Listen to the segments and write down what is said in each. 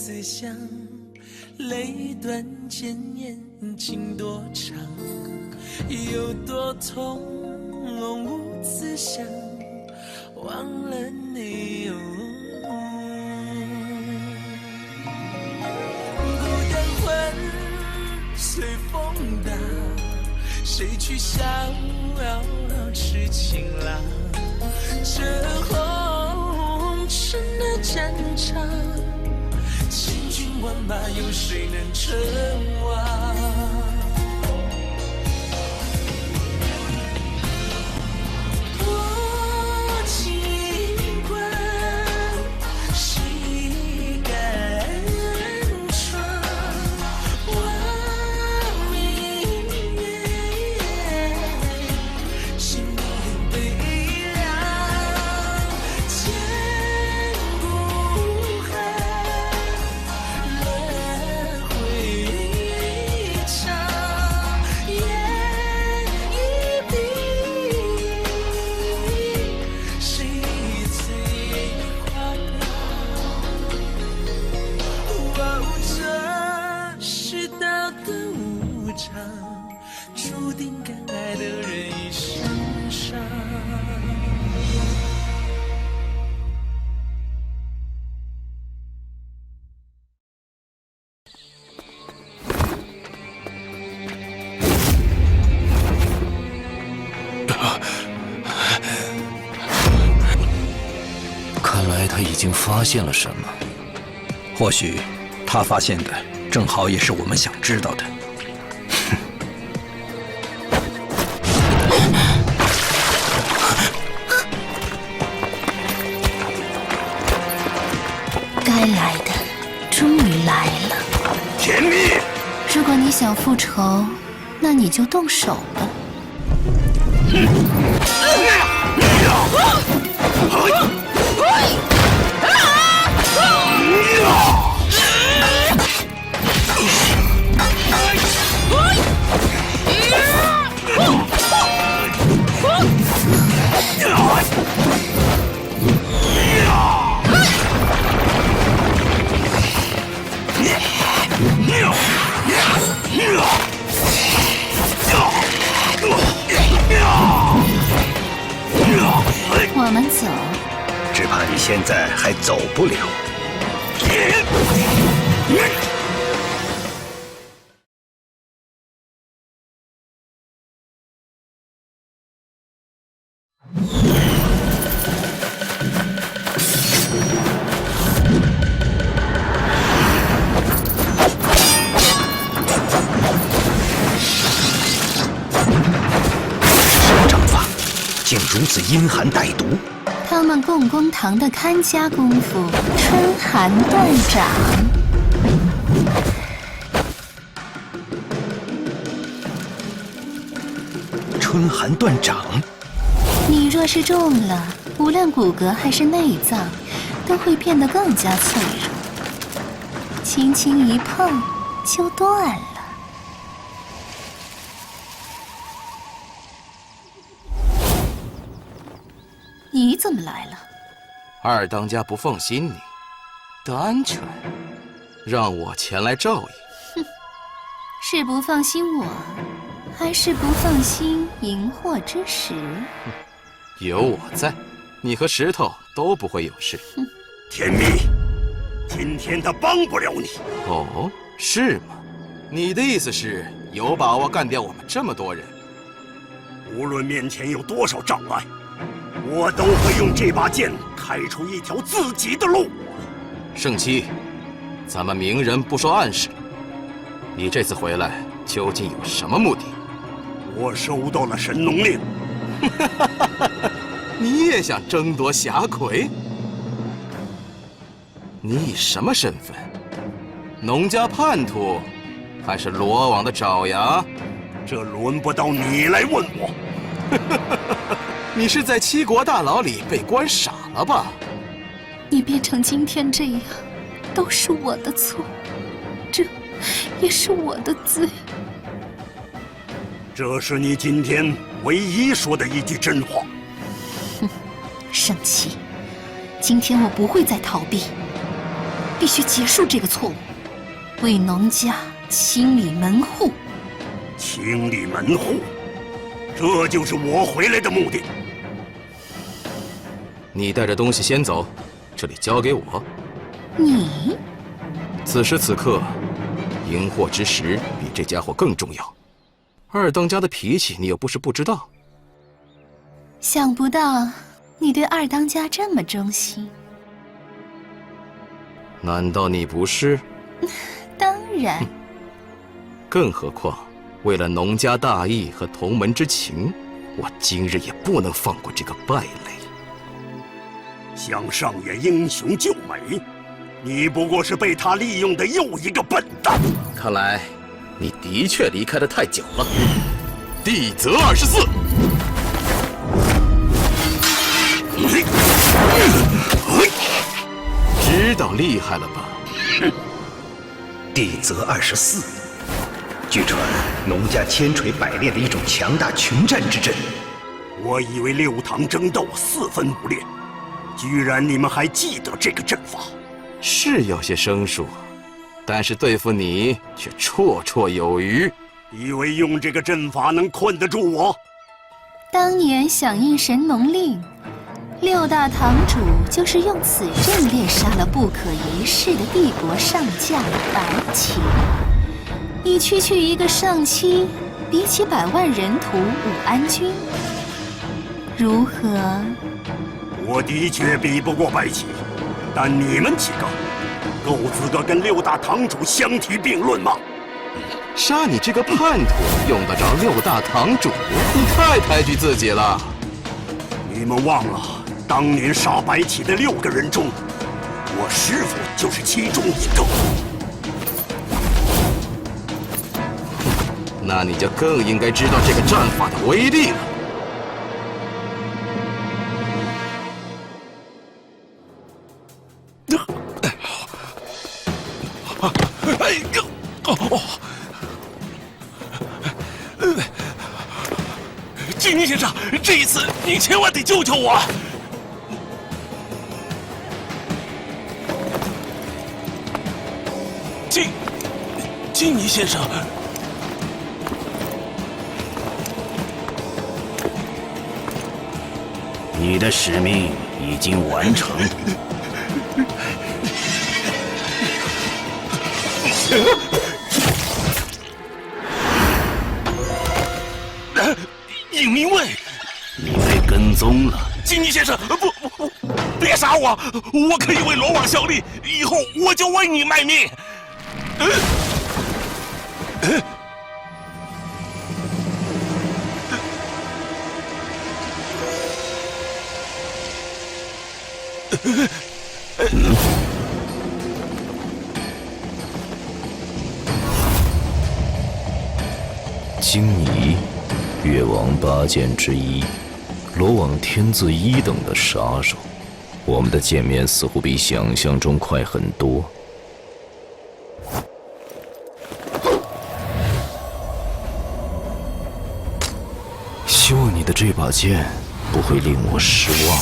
思乡，泪断剑眼情多长，有多痛无自想，忘了你孤单魂随风荡，谁去逍遥痴情郎？这红尘的战场，千军万马，有谁能称王？多情关，谁敢闯？望明月，心里悲凉，千古恨，轮回长，眼一闭，谁最狂妄？这世道的无常，注定敢爱的人一生伤。看来他已经发现了什么。或许他发现的正好也是我们想知道的。该来的终于来了。甜蜜，如果你想复仇，那你就动手吧。我们走。只怕你现在还走不了。掌法竟如此阴寒歹毒。他们共工堂的看家功夫，春寒断掌。春寒断掌，你若是中了，无论骨骼还是内脏，都会变得更加脆弱，轻轻一碰就断了。你怎么来了？二当家不放心你的安全，让我前来照应。是不放心我，还是不放心荧惑之石？有我在，你和石头都不会有事。甜蜜，今天他帮不了你。哦，是吗？你的意思是有把握干掉我们这么多人？无论面前有多少障碍，我都会用这把剑开出一条自己的路。圣七，咱们明人不说暗事，你这次回来究竟有什么目的？我收到了神农令。你也想争夺霞魁？你以什么身份？农家叛徒，还是罗网的爪牙？这轮不到你来问我。你是在七国大牢里被关傻了吧？你变成今天这样，都是我的错，这也是我的罪。这是你今天唯一说的一句真话。哼，生气！今天我不会再逃避。必须结束这个错误，为农家清理门户。清理门户，这就是我回来的目的。你带着东西先走，这里交给我。你？此时此刻，荧惑之时比这家伙更重要。二当家的脾气，你又不是不知道。想不到你对二当家这么忠心。难道你不是？当然。更何况，为了农家大义和同门之情，我今日也不能放过这个败类。想上演英雄救美，你不过是被他利用的又一个笨蛋。看来，你的确离开得太久了。地泽24。知道厉害了吧？地泽24，据传农家千锤百炼的一种强大群战之阵。我以为六堂争斗4分5裂，居然你们还记得这个阵法。是有些生疏，但是对付你却绰绰有余。以为用这个阵法能困得住我？当年响应神农令，6大堂主就是用此阵猎杀了不可一世的帝国上将白起。你区区一个上期，比起100万人屠武安君，如何？我的确比不过白起，但你们几个够资格跟6大堂主相提并论吗？杀你这个叛徒，用得着6大堂主？你太抬举自己了。你们忘了，当年杀白起的6个人中，我师父就是其中一个。那你就更应该知道这个战法的威力了。哎呦！哦！金尼先生，这一次你千万得救救我！金尼先生，你的使命已经完成。尹明卫，你被跟踪了。金尼先生，不，别杀我！我可以为罗网效力，以后我就为你卖命。荆尼，越王8剑之一，罗网天字1等的杀手。我们的见面似乎比想象中快很多。希望你的这把剑不会令我失望。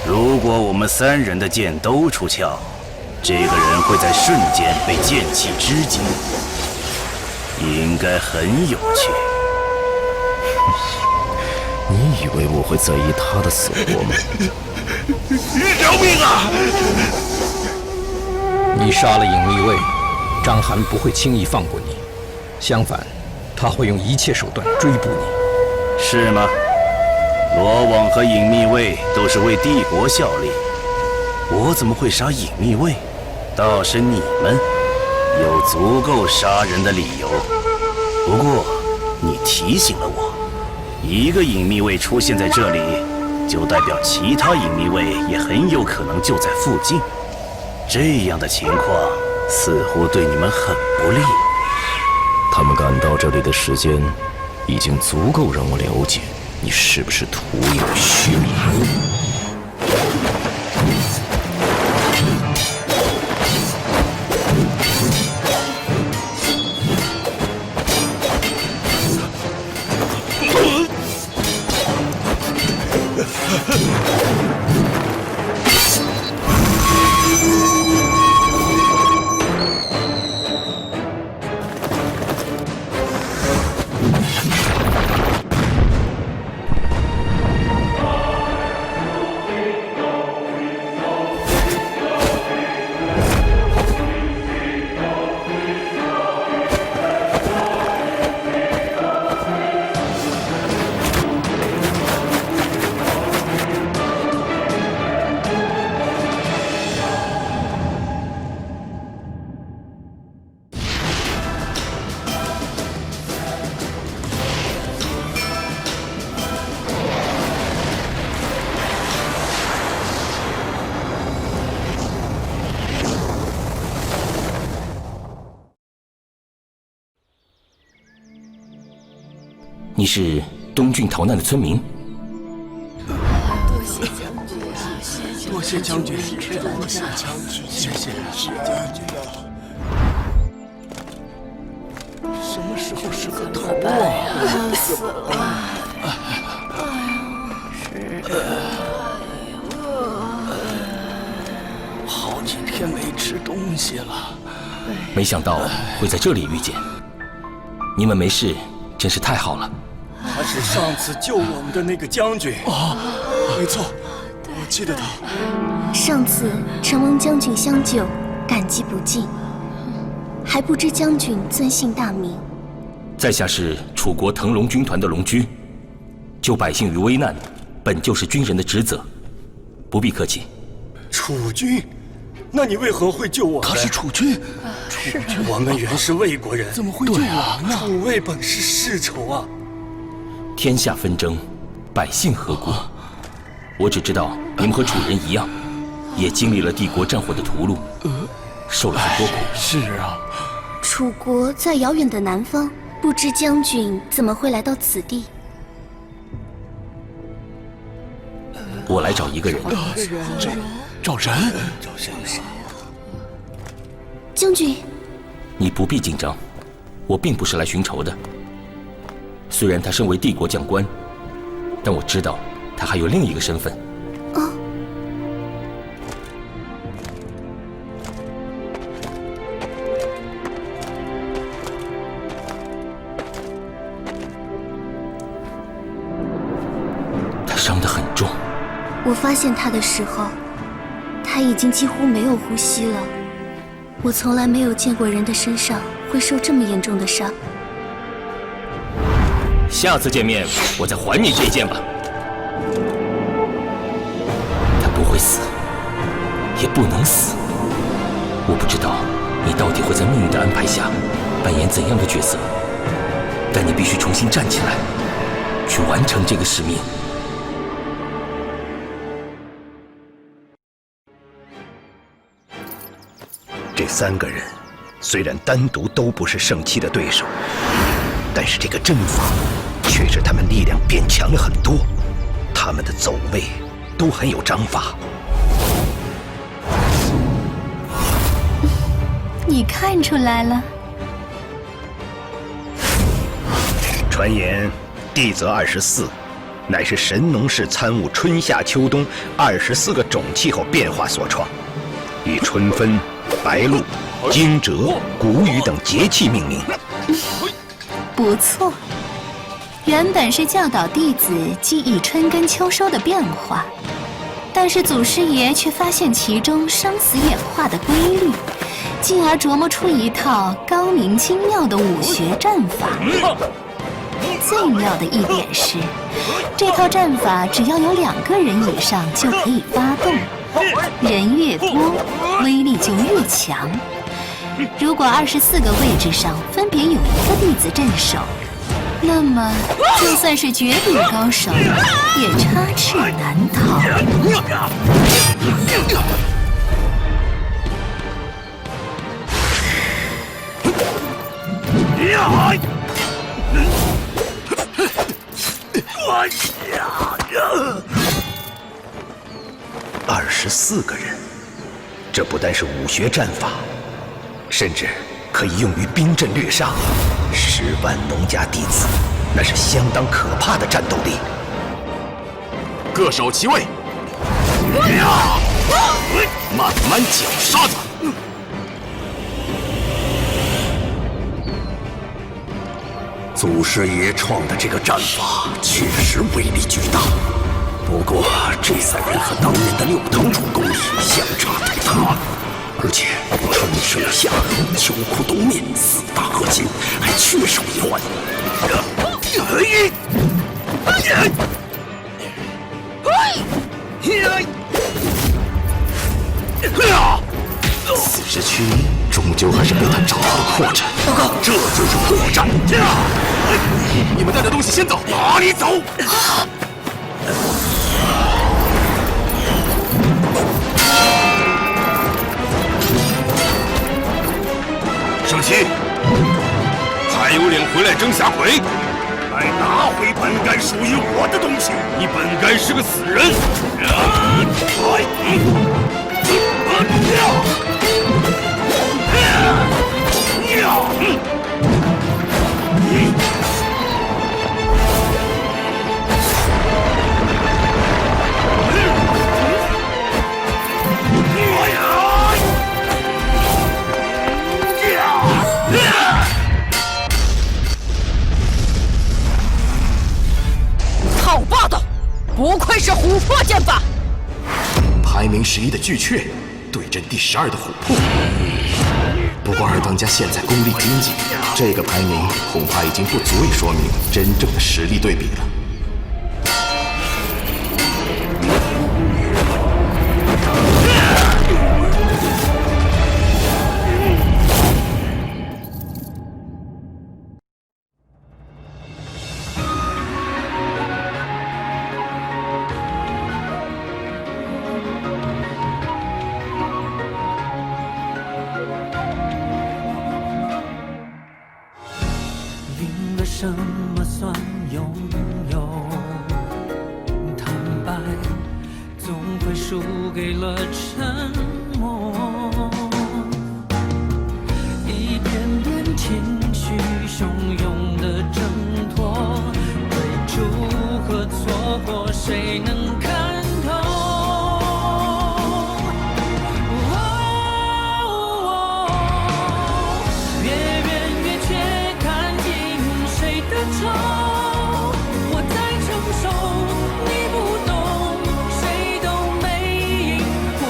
如果我们3人的剑都出鞘，这个人会在瞬间被剑气肢解，应该很有趣。你以为我会在意他的死活吗？饶命啊！你杀了尹密卫，章邯不会轻易放过你，相反，他会用一切手段追捕你。是吗？罗网和尹密卫都是为帝国效力，我怎么会杀尹密卫？倒是你们有足够杀人的理由。不过，你提醒了我，一个隐秘卫出现在这里，就代表其他隐秘卫也很有可能就在附近。这样的情况似乎对你们很不利。他们赶到这里的时间，已经足够让我了解你是不是徒有虚名。你是东郡逃难的村民？多谢将军，多谢将军，谢谢将军啊！什么时候是个头啊？死了！好几天没吃东西了。没想到会在这里遇见。你们没事，真是太好了。他是上次救我们的那个将军。没错，我记得他。上次承蒙将军相救，感激不尽，还不知将军尊姓大名。在下是楚国腾龙军团的龙驹，救百姓于危难，本就是军人的职责，不必客气。楚军？那你为何会救我们？他是楚军，楚军，我们原是魏国人，怎么会救我们呢？楚魏本是世仇啊！天下纷争，百姓何故？我只知道你们和楚人一样，也经历了帝国战火的屠戮，受了很多苦。是啊，楚国在遥远的南方，不知将军怎么会来到此地？我来找一个人。找人？将军，你不必紧张，我并不是来寻仇的。虽然他身为帝国将官，但我知道他还有另一个身份。哦。他伤得很重。我发现他的时候，他已经几乎没有呼吸了。我从来没有见过人的身上会受这么严重的伤。下次见面，我再还你这一剑吧。他不会死，也不能死。我不知道你到底会在命运的安排下扮演怎样的角色，但你必须重新站起来，去完成这个使命。这3个人虽然单独都不是圣器的对手，但是这个阵法却使他们力量变强了很多。他们的走位都很有章法。你看出来了？传言地泽24乃是神农氏参悟春夏秋冬24个种气候变化所创，以春分、白露、惊蛰、谷雨等节气命名。不错，原本是教导弟子记忆春耕秋收的变化，但是祖师爷却发现其中生死演化的规律，进而琢磨出一套高明精妙的武学战法。最妙的一点是，这套战法只要有2个人以上就可以发动，人越多，威力就越强。如果24个位置上分别有1个弟子镇守，那么就算是绝顶高手，也插翅难逃。24个人，这不单是武学战法，甚至可以用于兵阵掠杀。10万农家弟子，那是相当可怕的战斗力。各守其位，慢慢绞杀他。祖师爷创的这个战法确实威力巨大，不过这3人和当年的6堂主功力相差太大了，而且春生夏入秋裤冬面4大核心还缺少一环。此时区终究还是被他找到了破绽。报告，这就是破绽。你们带着东西先走。哪里走？圣七，还有脸回来争侠魁？来拿回本该属于我的东西！你本该是个死人！好霸道，不愧是琥珀剑法。排名11的巨阙对阵第12的琥珀。不过二当家现在功力经济，这个排名恐怕已经不足以说明真正的实力对比了。什么算拥有？坦白总会输给了沉默，一点点情绪汹涌的挣脱，对错和错过谁能看透？我在承受，你不懂，谁都没赢过。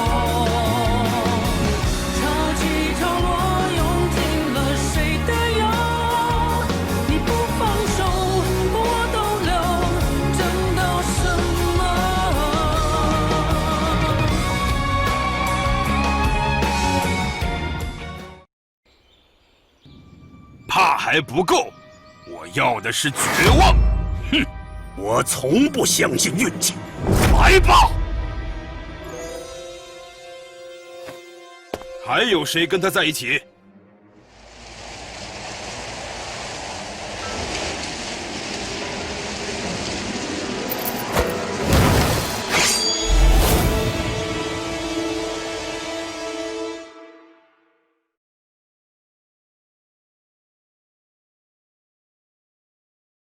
潮起潮落，用尽了谁的忧？你不放手，我都留，争到什么？怕还不够。我要的是绝望！哼，我从不相信运气。来吧！还有谁跟他在一起？